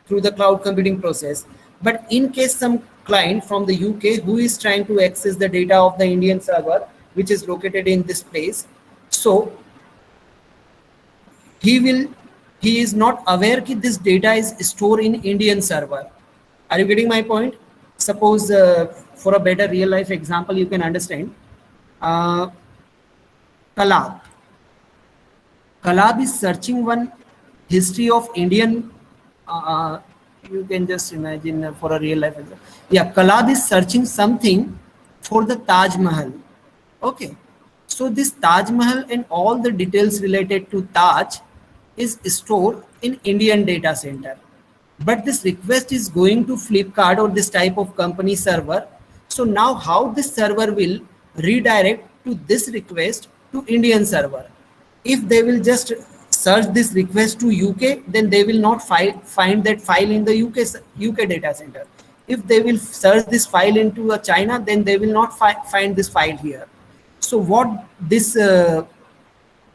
Speaker 2: through the cloud computing process. But in case some client from the UK who is trying to access the data of the Indian server, which is located in this place, so he is not aware that this data is stored in Indian server. Are you getting my point? Suppose for a better real life example, you can understand. Kalab is searching one history of Indian. You can just imagine for a real life example. Yeah, Kalab is searching something for the Taj Mahal. Okay, so this Taj Mahal and all the details related to Taj is stored in Indian data center. But this request is going to Flipkart or this type of company server. So now how this server will redirect to this request to Indian server? If they will just search this request to UK, then they will not find that file in the UK data center. If they will search this file into China, then they will not find this file here. So what this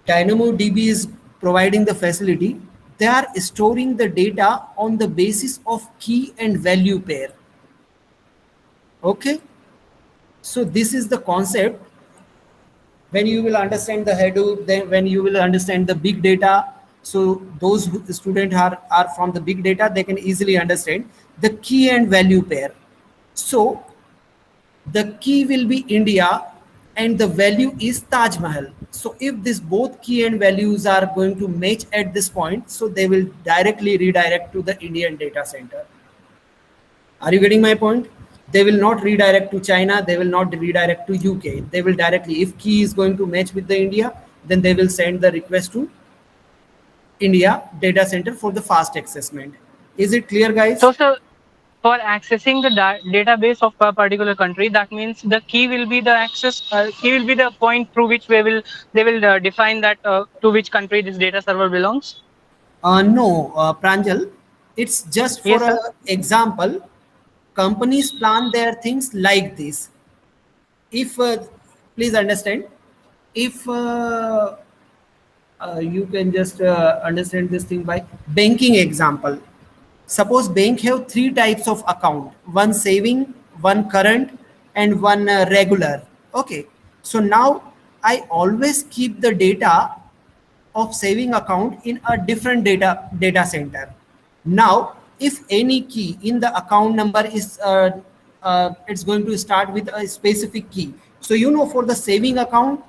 Speaker 2: DynamoDB is providing the facility, they are storing the data on the basis of key and value pair. Okay, so this is the concept. When you will understand the Hadoop, then when you will understand the big data, so those students are from the big data, they can easily understand the key and value pair. So the key will be India and the value is Taj Mahal. So if this both key and values are going to match at this point, so they will directly redirect to the Indian data center. Are you getting my point? They will not redirect to China, they will not redirect to UK. They will directly, if key is going to match with the India, then they will send the request to India data center for the fast accessment. Is it clear, guys?
Speaker 3: So, sir, for accessing the database of a particular country, that means the key will be the access. Key will be the point through which they will define that to which country this data server belongs.
Speaker 2: No, Pranjal, it's just for
Speaker 3: Yes,
Speaker 2: a
Speaker 3: sir.
Speaker 2: example. Companies plan their things like this. If please understand, if you can just understand this thing by banking example. Suppose bank have three types of account: one saving, one current, and one regular. Okay, so now I always keep the data of saving account in a different data center. Now if any key in the account number is it's going to start with a specific key, so for the saving account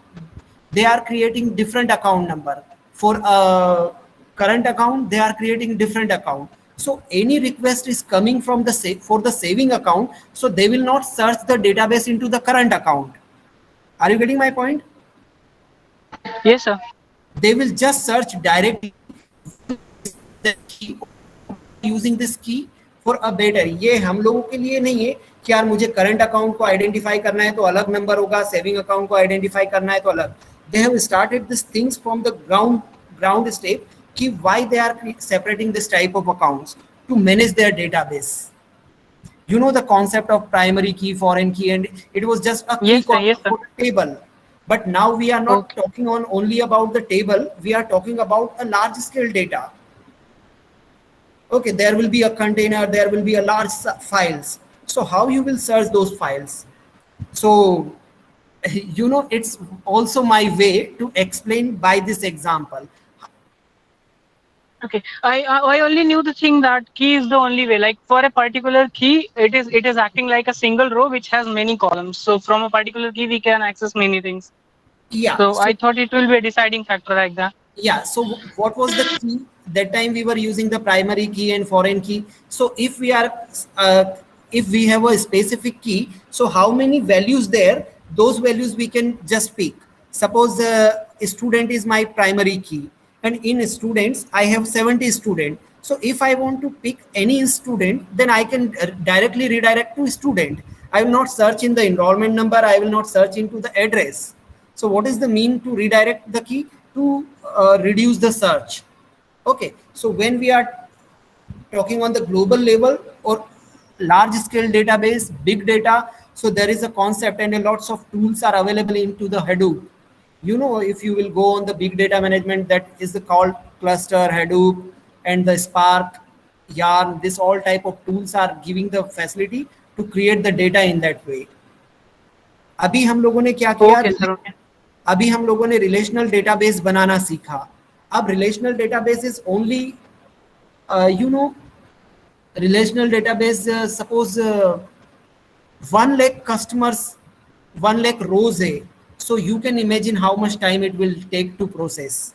Speaker 2: they are creating different account number. For a current account they are creating different account. So any request is coming from the for the saving account, so they will not search the database into the current account. Are you getting my point?
Speaker 3: Yes, sir.
Speaker 2: They will just search directly the key, using this key for a better. ये हम लोगों के लिए नहीं है कि यार मुझे करंट अकाउंट को आइडेंटिफाई करना है तो अलग नंबर होगा, सेविंग अकाउंट को आइडेंटिफाई करना है तो अलग. They have started these things from the ground state कि why they are separating this type of accounts to manage their database. You know the concept of primary key, foreign key, and it was just a key
Speaker 3: Yes, sir. Yes, sir.
Speaker 2: for the table. But now we are not
Speaker 3: Okay.
Speaker 2: talking on only about the table, we are talking about a large scale data. Okay, there will be a container, there will be a large files. So how you will search those files? So it's also my way to explain by this example.
Speaker 3: Okay, I only knew the thing that key is the only way. Like for a particular key, it is acting like a single row which has many columns. So from a particular key, we can access many things.
Speaker 2: Yeah,
Speaker 3: So I thought it will be a deciding factor like that.
Speaker 2: yeah, so what was the key? That time we were using the primary key and foreign key. So if we are if we have a specific key, so how many values there, those values we can just pick. Suppose a student is my primary key, and in students I have 70 students. So if I want to pick any student, then I can directly redirect to student. I will not search in the enrollment number, I will not search into the address. So what is the mean to redirect the key? To reduce the search. Okay, so when we are talking on the global level or large scale database, big data, so there is a concept and a lots of tools are available into the Hadoop. If you will go on the big data management, that is called cluster, Hadoop, and the Spark, Yarn. This all type of tools are giving the facility to create the data in that way. अभी हम लोगों ने क्या किया?
Speaker 3: Okay, sir. Okay.
Speaker 2: अभी हम लोगों ने रिलेशनल डेटाबेस बनाना सीखा. अब relational database is only relational database, suppose 1 lakh customers, 1 lakh rows है, so you can imagine how much time it will take to process.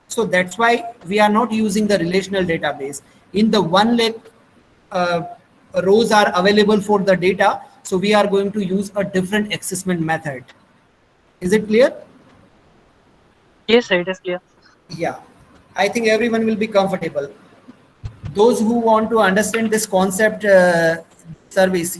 Speaker 2: So that's why we are not using the relational database. In the 1 lakh rows are available for the data, so we are going to use a different accessment method. Is it clear?
Speaker 3: Yes, sir. It is clear.
Speaker 2: Yeah, I think everyone will be comfortable. Those who want to understand this concept service,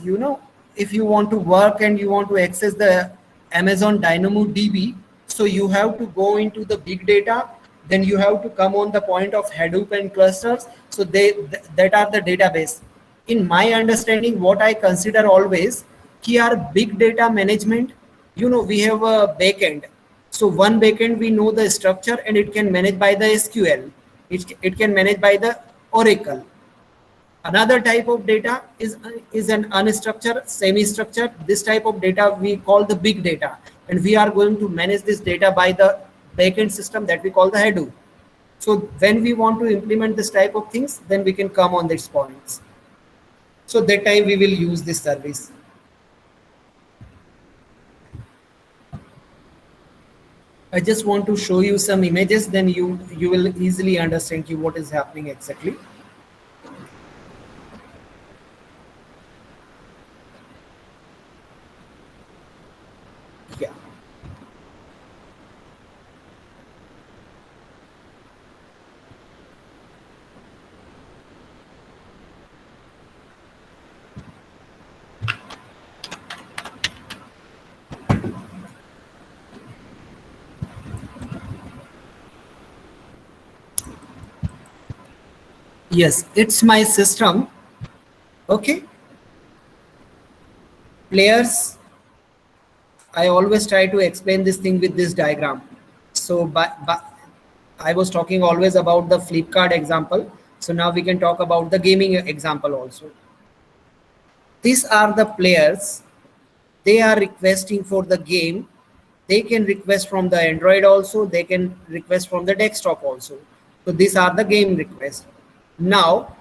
Speaker 2: if you want to work and you want to access the Amazon DynamoDB, so you have to go into the big data, then you have to come on the point of Hadoop and clusters. So that are the database. In my understanding, what I consider always, ki our big data management, we have a backend. So one backend, we know the structure and it can manage by the SQL. It can manage by the Oracle. Another type of data is an unstructured, semi-structured. This type of data we call the big data, and we are going to manage this data by the backend system that we call the Hadoop. So when we want to implement this type of things, then we can come on these points. So that time we will use this service. I just want to show you some images, then you will easily understand what is happening exactly. Yeah. Yes, it's my system. Okay. Players, I always try to explain this thing with this diagram. So I was talking always about the Flipkart example. So now we can talk about the gaming example also. These are the players. They are requesting for the game. They can request from the Android also. They can request from the desktop also. So these are the game requests. Now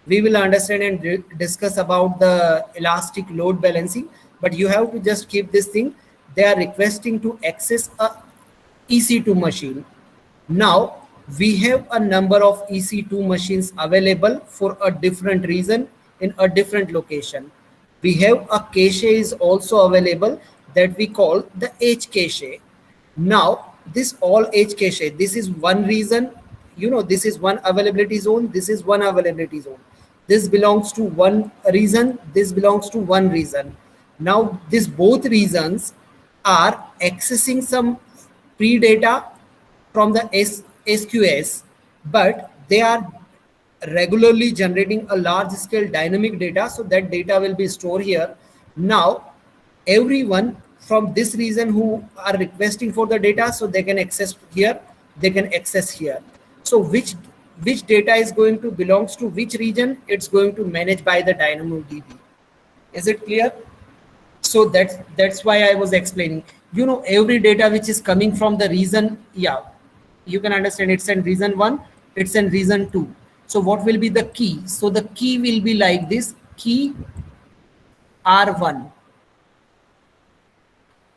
Speaker 2: we will understand and discuss about the elastic load balancing, but you have to just keep this thing. They are requesting to access a EC2 machine. Now we have a number of EC2 machines available for a different reason in a different location. We have a cache is also available that we call the H cache. Now this all H cache, this is one reason, this is one availability zone, this is one availability zone. This belongs to one reason, this belongs to one reason. Now these both reasons are accessing some pre-data from the SQS, but they are regularly generating a large scale dynamic data, so that data will be stored here. Now everyone from this region who are requesting for the data, so they can access here, they can access here. So which data is going to belongs to which region, it's going to manage by the DynamoDB. Is it clear? So that's why I was explaining, every data which is coming from the region, yeah, you can understand it's in region 1, it's in region 2. So what will be the key? So the key will be like this, key R1.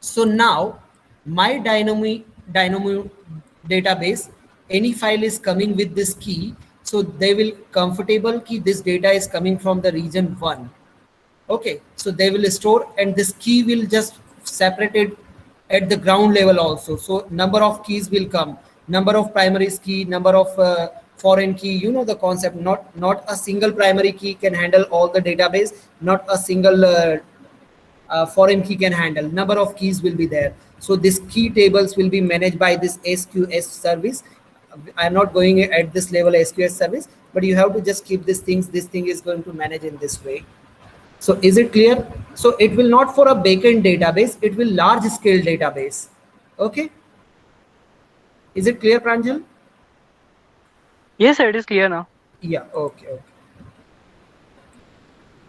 Speaker 2: So now my Dynamo database, any file is coming with this key, so they will comfortable key this data is coming from the region 1. Okay, so they will store, and this key will just separated at the ground level also. So number of keys will come, number of primary key, number of foreign key, the concept. Not a single primary key can handle all the database, not a single foreign key can handle. Number of keys will be there. So this key tables will be managed by this SQS service. I'm not going at this level SQS service, but you have to just keep these things. This thing is going to manage in this way. So is it clear? So it will not for a backend database, it will large scale database. Okay. Is it clear, Pranjal?
Speaker 3: Yes, sir, it is clear now.
Speaker 2: Yeah, okay.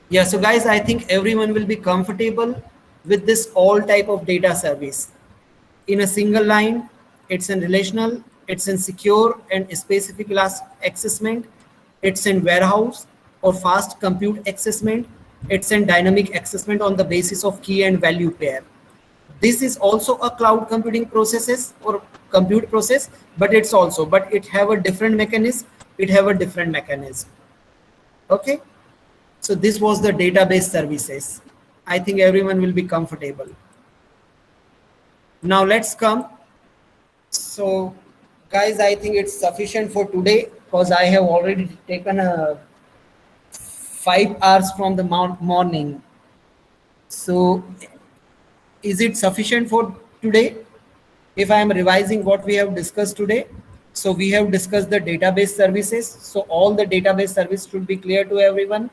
Speaker 2: Yeah, so guys, I think everyone will be comfortable with this all type of data service. In a single line, it's in relational, it's in secure and specific class accessment, it's in warehouse or fast compute accessment, it's in dynamic accessment on the basis of key and value pair. This is also a cloud computing processes or compute process, but it have a different mechanism. Okay. So this was the database services. I think everyone will be comfortable. Now let's come. So guys, I think it's sufficient for today because I have already taken 5 hours from the morning. So is it sufficient for today? If I am revising what we have discussed today, so we have discussed the database services. So all the database service should be clear to everyone.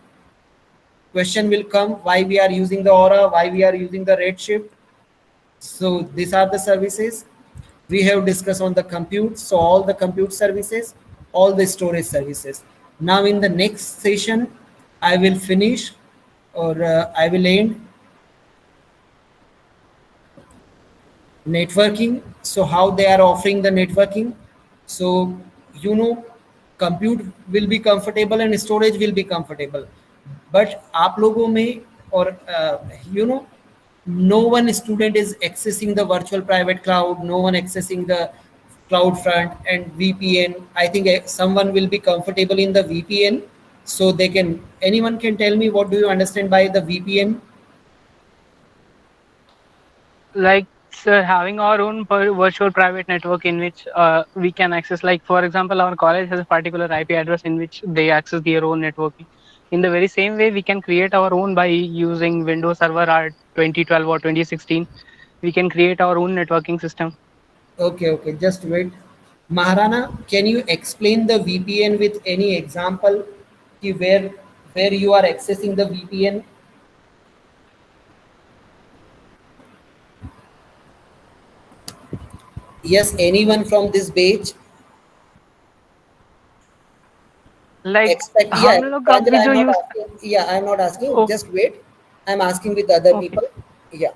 Speaker 2: Question will come, why we are using the Aura, why we are using the Redshift. So these are the services. We have discussed on the compute. So all the compute services, all the storage services. Now in the next session, I will finish or I will end networking. So how they are offering the networking. So, compute will be comfortable and storage will be comfortable. But आप लोगों में or no one student is accessing the virtual private cloud, no one accessing the CloudFront and VPN. I think someone will be comfortable in the VPN. So anyone can tell me what do you understand by the VPN?
Speaker 3: Like, sir, having our own virtual private network in which we can access, like for example, our college has a particular IP address in which they access their own networking. In the very same way, we can create our own by using Windows Server 2012 or 2016. We can create our own networking system.
Speaker 2: Okay, just wait. Maharana, can you explain the VPN with any example where you are accessing the VPN. Yes, anyone from this page?
Speaker 3: Like
Speaker 2: Expect,
Speaker 3: how
Speaker 2: yeah,
Speaker 3: to look up
Speaker 2: Pranjal,
Speaker 3: with
Speaker 2: I'm
Speaker 3: the
Speaker 2: not
Speaker 3: use.
Speaker 2: asking. Yeah, I'm not asking.
Speaker 3: Oh,
Speaker 2: Just wait. I'm asking with other
Speaker 3: okay.
Speaker 2: people. Yeah,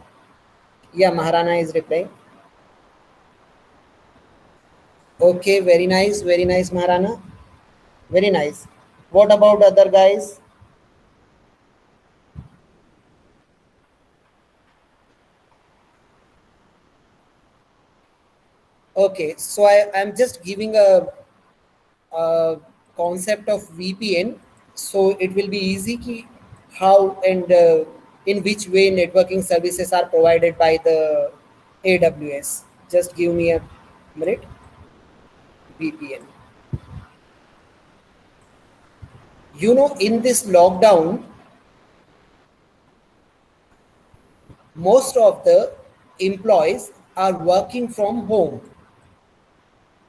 Speaker 2: yeah. Maharana is replying. Okay, very nice, Maharana. Very nice. What about other guys? Okay, so I'm just giving a concept of VPN, so it will be easy how and in which way networking services are provided by the AWS. Just give me a minute. VPN. You know, in this lockdown, most of the employees are working from home.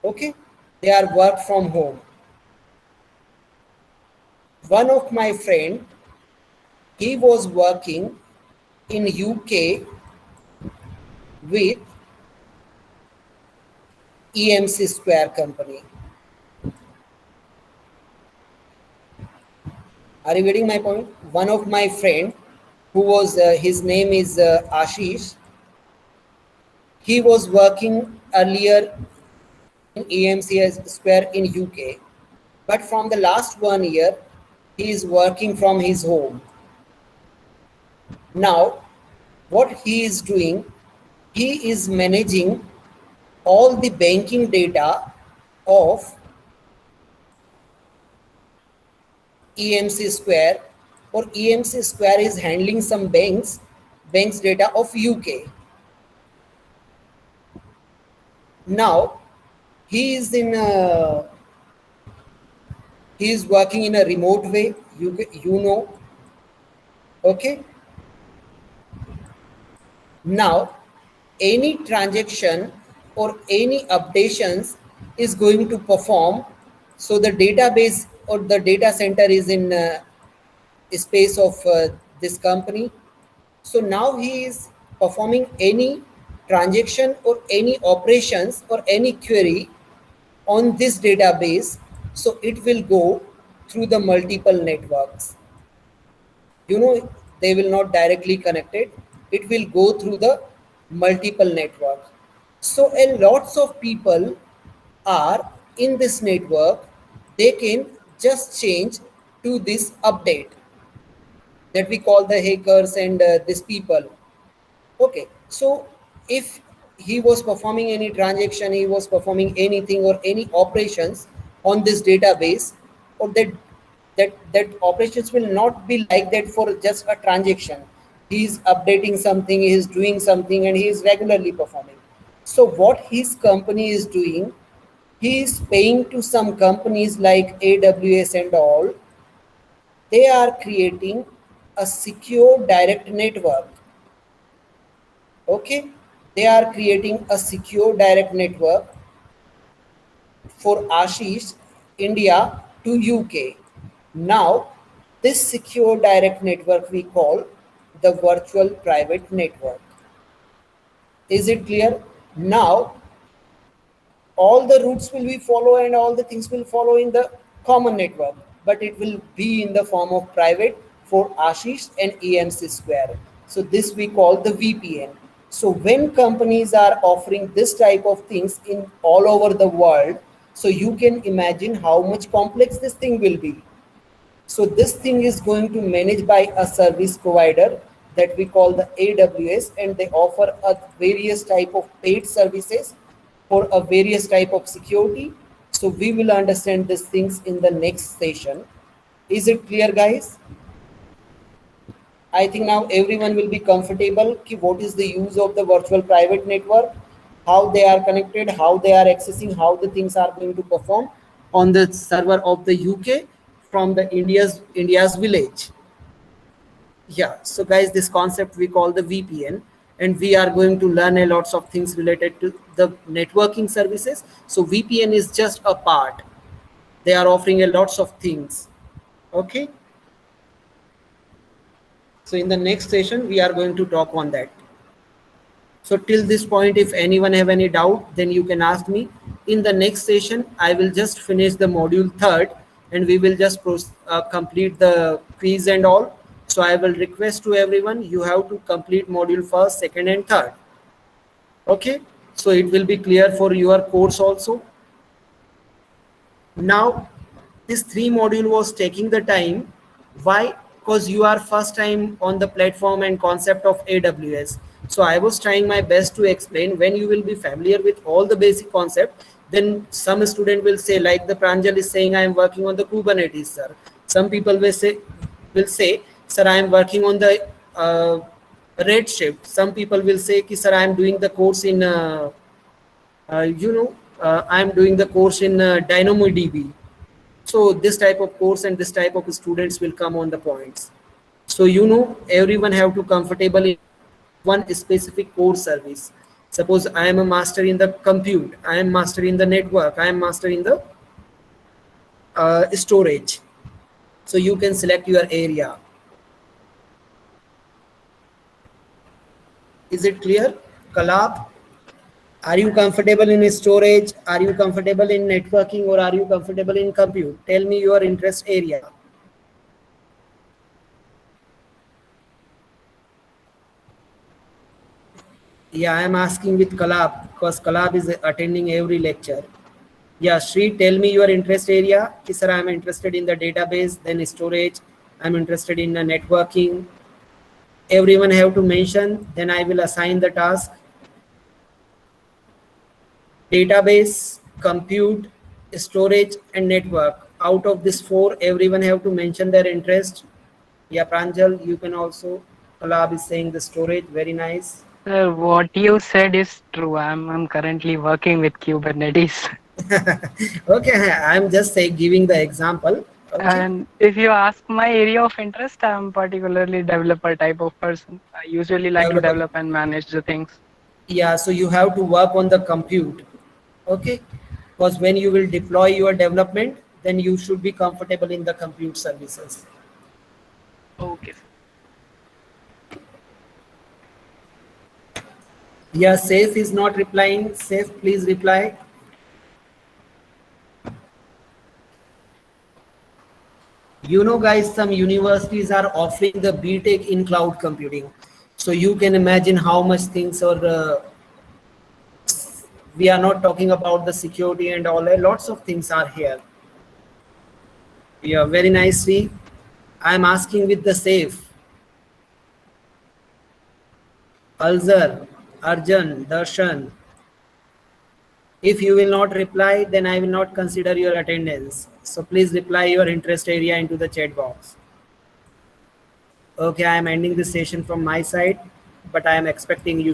Speaker 2: Okay, they are work from home. One of my friend, he was working in UK with EMC Square company. Are you getting my point? One of my friend, who was his name is Ashish. He was working earlier in EMC Square in UK, but from the last 1 year, he is working from his home. Now, what he is doing, he is managing all the banking data of EMC Square, or EMC Square is handling some banks data of UK. Now he is he is working in a remote way. You know, okay. Now any transaction or any updations is going to perform. So the database or the data center is in space of this company. So now he is performing any transaction or any operations or any query on this database. So it will go through the multiple networks. You know, they will not directly connect it. It will go through the multiple network. So a lots of people are in this network. They can just change to this update that we call the hackers and these people. Okay, so if he was performing any transaction, he was performing anything or any operations on this database, or that operations will not be like that for just a transaction. He is updating something, he is doing something, and he is regularly performing. So what his company is doing, he is paying to some companies like AWS and all. They are creating a secure direct network. Okay, they are creating a secure direct network for Ashish India to UK. Now this secure direct network we call the virtual private network. Is it clear? Now all the routes will be follow and all the things will follow in the common network, but it will be in the form of private for Ashish and EMC Square. So this we call the VPN. So when companies are offering this type of things in all over the world, so you can imagine how much complex this thing will be. So this thing is going to manage by a service provider that we call the AWS, and they offer a various type of paid services for a various type of security. So we will understand these things in the next session. Is it clear, guys? I think now everyone will be comfortable what is the use of the virtual private network, how they are connected, how they are accessing, how the things are going to perform on the server of the UK from the India's village. Yeah, so guys, this concept we call the VPN, and we are going to learn a lots of things related to the networking services. So VPN is just a part. They are offering a lots of things. Okay. So in the next session, we are going to talk on that. So till this point, if anyone have any doubt, then you can ask me. In the next session, I will just finish the module third, and we will just complete the quiz and all. So I will request to everyone, you have to complete module first, second, and third. Okay. So it will be clear for your course also. Now this 3 module was taking the time. Why? Because you are first time on the platform and concept of AWS. So I was trying my best to explain. When you will be familiar with all the basic concept, then some student will say, like the Pranjal is saying, I am working on the Kubernetes, sir. Some people will say, sir, I am working on the Redshift. Some people will say, sir, I am doing the course in I'm doing the course in DynamoDB. So this type of course and this type of students will come on the points. So everyone have to comfortable in one specific core service. Suppose I am a master in the compute, I am master in the network, I am master in the storage. So you can select your area. Is it clear? Kalab, are you comfortable in storage? Are you comfortable in networking, or are you comfortable in compute? Tell me your interest area. Yeah, I am asking with Kalab because Kalab is attending every lecture. Yeah, Shri, tell me your interest area. Sir, I am interested in the database, then storage. I am interested in the networking. Everyone have to mention, then I will assign the task. Database, compute, storage, and network. Out of this 4, everyone have to mention their interest. Yeah, Pranjal, you can also. Kalab is saying the storage. Very nice.
Speaker 3: What you said is true. I'm currently working with Kubernetes.
Speaker 2: Okay, I'm just giving the example. Okay.
Speaker 3: And if you ask my area of interest, I'm particularly developer type of person. I usually like to
Speaker 2: Developer.
Speaker 3: develop and manage the things.
Speaker 2: Yeah, so you have to work on the compute. Okay, because when you will deploy your development, then you should be comfortable in the compute services.
Speaker 3: Okay.
Speaker 2: Yeah, Safe is not replying. Safe, please reply. Guys, some universities are offering the BTech in cloud computing. So you can imagine how much things are. We are not talking about the security and all. Lots of things are here. Yeah, very nicely. I'm asking with the Safe. Alzar, Arjun, Darshan. If you will not reply, then I will not consider your attendance. So please reply your interest area into the chat box. Okay, I am ending this session from my side, but I am expecting you